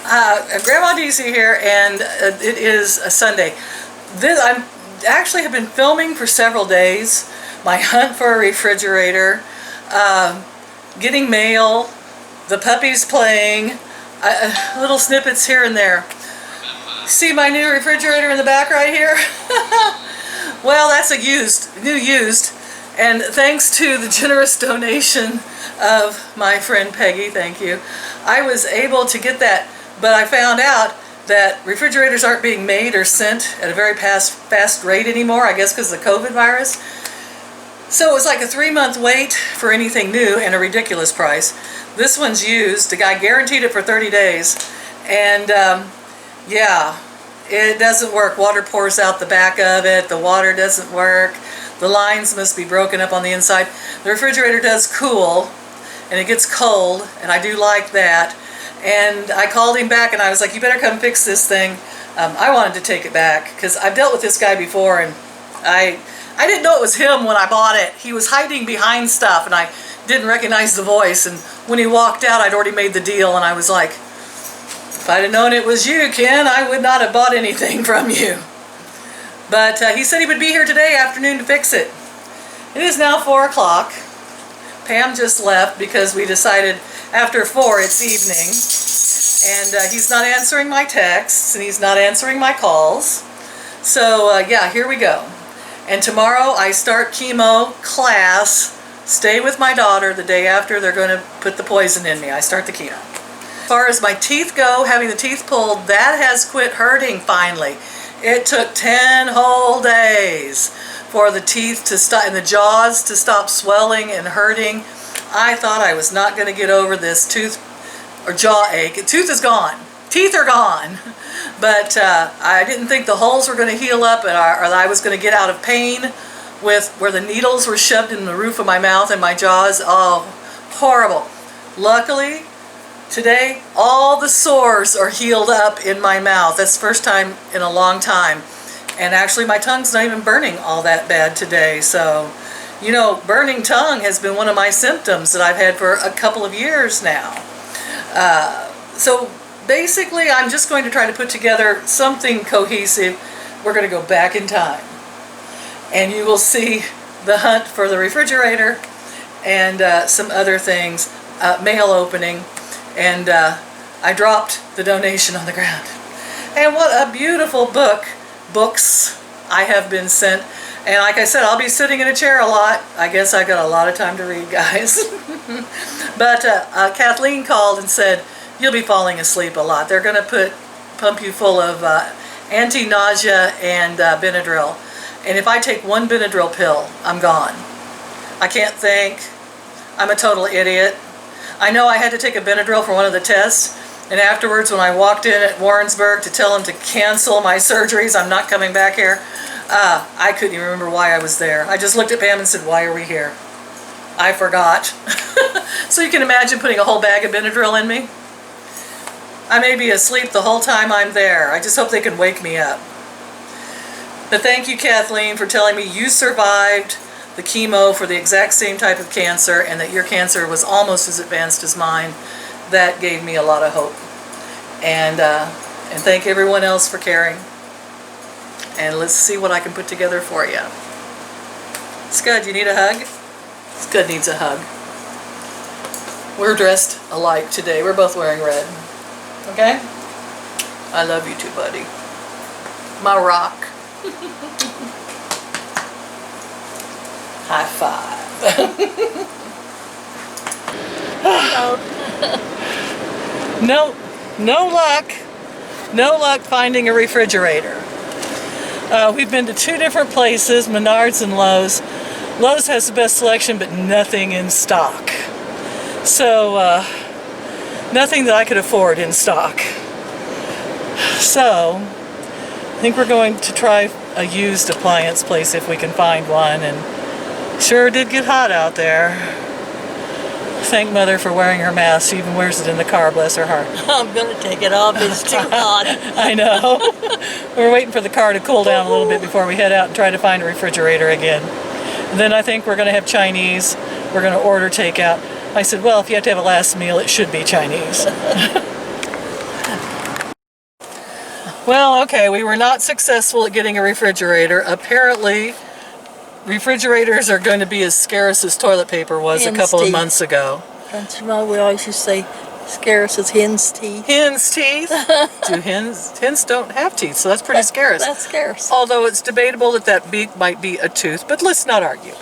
Grandma DC here, and it is a Sunday. I actually have been filming for several days. My hunt for a refrigerator, getting mail, the puppies playing, little snippets here and there. See my new refrigerator in the back right here? Well, that's a used, and thanks to the generous donation of my friend Peggy, thank you, I was able to get that. But I found out that refrigerators aren't being made or sent at a very fast rate anymore, I guess because of the COVID virus. So it was like a 3-month wait for anything new and a ridiculous price. This one's used. The guy guaranteed it for 30 days. And yeah, it doesn't work. Water pours out the back of it. The water doesn't work. The lines must be broken up on the inside. The refrigerator does cool, and it gets cold, and I do like that. And I called him back, and I was like, you better come fix this thing. I wanted to take it back, because I've dealt with this guy before, and I didn't know it was him when I bought it. He was hiding behind stuff, and I didn't recognize the voice. And when he walked out, I'd already made the deal, and I was like, if I'd have known it was you, Ken, I would not have bought anything from you. But he said he would be here today afternoon to fix it. It is now 4 o'clock. Pam just left because we decided after 4 it's evening. And he's not answering my texts, and he's not answering my calls. So yeah, here we go. And tomorrow I start chemo class. Stay with my daughter the day after they're going to put the poison in me. I start the chemo. As far as my teeth go, having the teeth pulled, that has quit hurting finally. It took 10 whole days for the teeth to stop and the jaws to stop swelling and hurting. I thought I was not going to get over this tooth or jaw ache. The tooth is gone. Teeth are gone. But I didn't think the holes were going to heal up, or that I was going to get out of pain with where the needles were shoved in the roof of my mouth and my jaws. Oh, horrible. Luckily, today, all the sores are healed up in my mouth. That's the first time in a long time. And actually, my tongue's not even burning all that bad today. So, you know, burning tongue has been one of my symptoms that I've had for a couple of years now. So basically, I'm just going to try to put together something cohesive. We're going to go back in time. And you will see the hunt for the refrigerator and some other things, mail opening. And I dropped the donation on the ground. And what a beautiful books I have been sent. And like I said, I'll be sitting in a chair a lot. I guess I got a lot of time to read, guys. But Kathleen called and said, you'll be falling asleep a lot. They're going to pump you full of anti-nausea and Benadryl. And if I take one Benadryl pill, I'm gone. I can't think. I'm a total idiot. I know I had to take a Benadryl for one of the tests, and afterwards when I walked in at Warrensburg to tell them to cancel my surgeries, I'm not coming back here, I couldn't even remember why I was there. I just looked at Pam and said, why are we here? I forgot. So you can imagine putting a whole bag of Benadryl in me. I may be asleep the whole time I'm there. I just hope they can wake me up. But thank you, Kathleen, for telling me you survived the chemo for the exact same type of cancer, and that your cancer was almost as advanced as mine. That gave me a lot of hope. And thank everyone else for caring. And let's see what I can put together for you. Scud, you need a hug? Scud needs a hug. We're dressed alike today. We're both wearing red. Okay? I love you too, buddy. My rock. High five. No luck. No luck finding a refrigerator. We've been to 2 different places, Menards and Lowe's. Lowe's has the best selection, but nothing in stock. So, nothing that I could afford in stock. So, I think we're going to try a used appliance place if we can find one. And sure did get hot out there. Thank Mother for wearing her mask. She even wears it in the car, bless her heart. I'm going to take it off. It's too hot. I know. We're waiting for the car to cool down a little bit before we head out and try to find a refrigerator again. And then I think we're going to have Chinese. We're going to order takeout. I said, well, if you have to have a last meal, it should be Chinese. Well, okay, we were not successful at getting a refrigerator. Apparently, refrigerators are going to be as scarce as toilet paper was a couple of months ago. Don't you know, we always used to say, scarce as hen's teeth. Hen's teeth? Do hens don't have teeth, so that's pretty scarce. That's scarce. Although it's debatable that that beak might be a tooth, but let's not argue.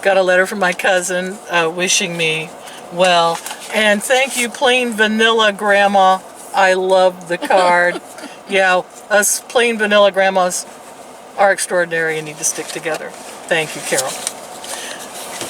Got a letter from my cousin wishing me well. And thank you, plain vanilla grandma. I love the card. Yeah, us plain vanilla grandmas are extraordinary and need to stick together. Thank you, Carol.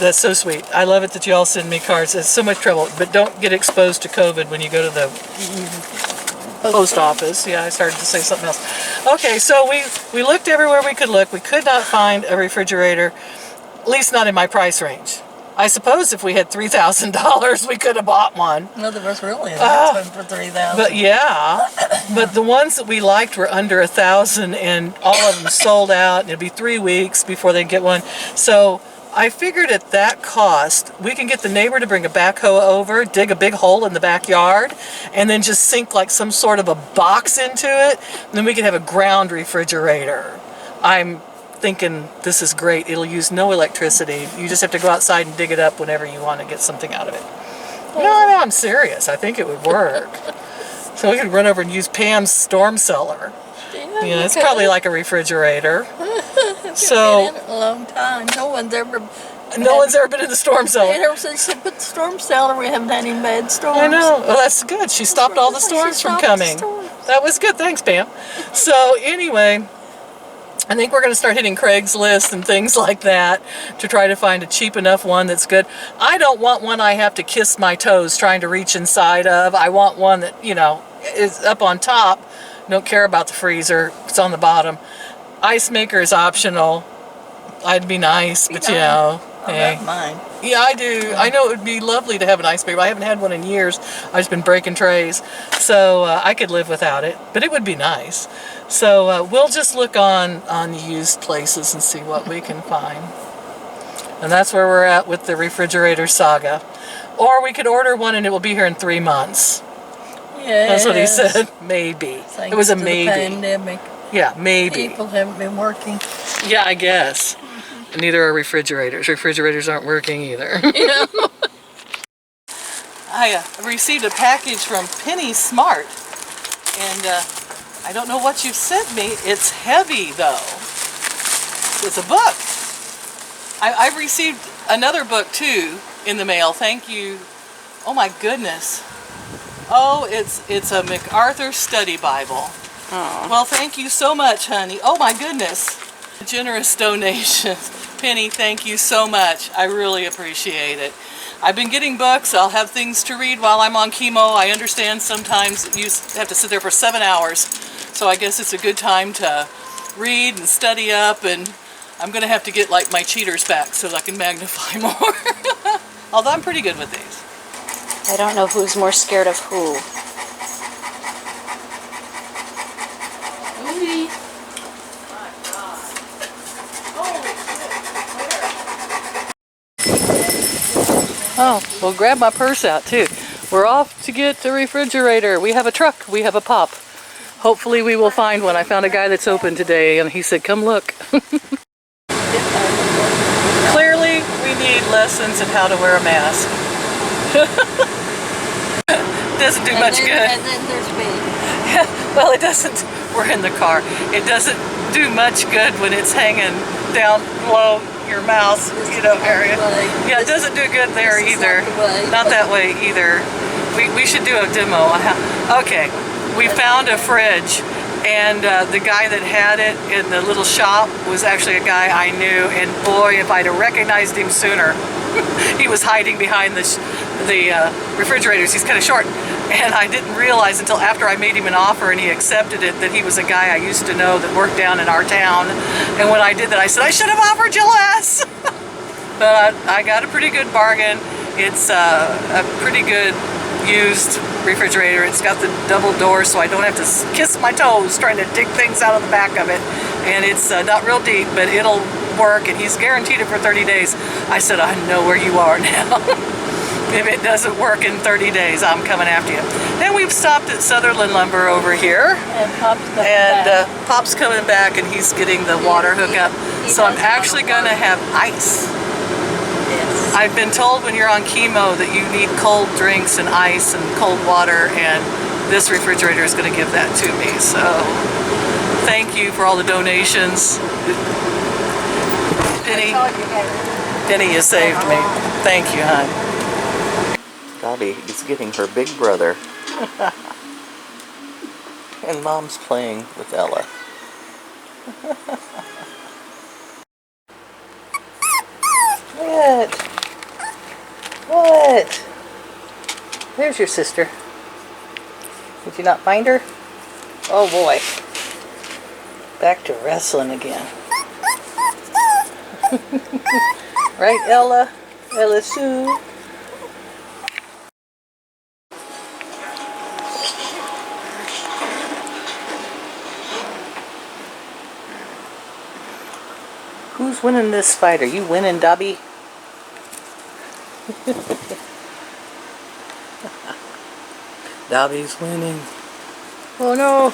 That's so sweet. I love it that you all send me cards. It's so much trouble, but don't get exposed to COVID when you go to the post office. Yeah, I started to say something else. Okay, so we looked everywhere we could look. We could not find a refrigerator, at least not in my price range. I suppose if we had $3,000, we could have bought one. No, there was really a nice one for $3,000. But yeah, but the ones that we liked were under $1,000, and all of them sold out, and it'd be 3 weeks before they get one. So I figured at that cost, we can get the neighbor to bring a backhoe over, dig a big hole in the backyard, and then just sink like some sort of a box into it, and then we could have a ground refrigerator. I'm thinking this is great. It'll use no electricity. You just have to go outside and dig it up whenever you want to get something out of it. No, I'm serious. I think it would work. So we could run over and use Pam's storm cellar. Yeah, it's probably like a refrigerator. So been in it a long time. No one's ever been in the storm cellar. Ever since she put the storm cellar, we haven't had any bad storms. I know. Well, that's good. She stopped all the storms from coming. That was good. Thanks, Pam. So anyway, I think we're going to start hitting Craigslist and things like that to try to find a cheap enough one that's good. I don't want one I have to kiss my toes trying to reach inside of. I want one that, you know, is up on top. Don't care about the freezer. It's on the bottom. Ice maker is optional. I'd be nice, but you know. Hey. Mine. Yeah, I do. I know it would be lovely to have an ice maker. I haven't had one in years. I've just been breaking trays. So I could live without it, but it would be nice. So we'll just look on used places and see what we can find. And that's where we're at with the refrigerator saga. Or we could order one and it will be here in 3 months. Yeah. That's what he said. Maybe. It was a maybe. The pandemic. Yeah, maybe. People haven't been working. Yeah, I guess. Neither are refrigerators. Refrigerators aren't working either. Yeah. I received a package from Penny Smart, and I don't know what you've sent me. It's heavy, though. It's a book. I've received another book, too, in the mail. Thank you. Oh, my goodness. Oh, it's a MacArthur Study Bible. Oh. Well, thank you so much, honey. Oh, my goodness. Generous donation. Penny, thank you so much. I really appreciate it. I've been getting books. I'll have things to read while I'm on chemo. I understand sometimes you have to sit there for 7 hours. So I guess it's a good time to read and study up, and I'm going to have to get like my cheaters back so that I can magnify more. Although I'm pretty good with these. I don't know who's more scared of who. Oh, well, grab my purse out too. We're off to get the refrigerator. We have a truck. We have a pop. Hopefully we will find one. I found a guy that's open today and he said, come look. Clearly, we need lessons in how to wear a mask. Doesn't do much good. And then there's me. Well, it doesn't. We're in the car. It doesn't do much good when it's hanging down below your mouth, you know, area. Yeah, it doesn't do good there either. Not that way either. We should do a demo. Okay, we found a fridge, and the guy that had it in the little shop was actually a guy I knew, and boy, if I'd have recognized him sooner. He was hiding behind the refrigerators. He's kind of short, and I didn't realize until after I made him an offer and he accepted it that he was a guy I used to know that worked down in our town. And when I did that, I said, I should have offered you less. But I got a pretty good bargain. It's a pretty good used refrigerator. It's got the double doors, so I don't have to kiss my toes trying to dig things out of the back of it. And it's not real deep, but it'll work, and he's guaranteed it for 30 days. I said, I know where you are now. If it doesn't work in 30 days, I'm coming after you. Then we've stopped at Sutherland Lumber over here. And Pop's coming And back. Pop's coming back and he's getting the water hookup. So I'm actually going to have ice. Yes. I've been told when you're on chemo that you need cold drinks and ice and cold water, and this refrigerator is going to give that to me. So thank you for all the donations. Penny, you saved me. Thank you, hon. Dobby is getting her big brother. And Mom's playing with Ella. What? What? There's your sister. Did you not find her? Oh boy. Back to wrestling again. Right, Ella? Ella Sue? Who's winning this fight? Are you winning, Dobby? Dobby's winning. Oh no!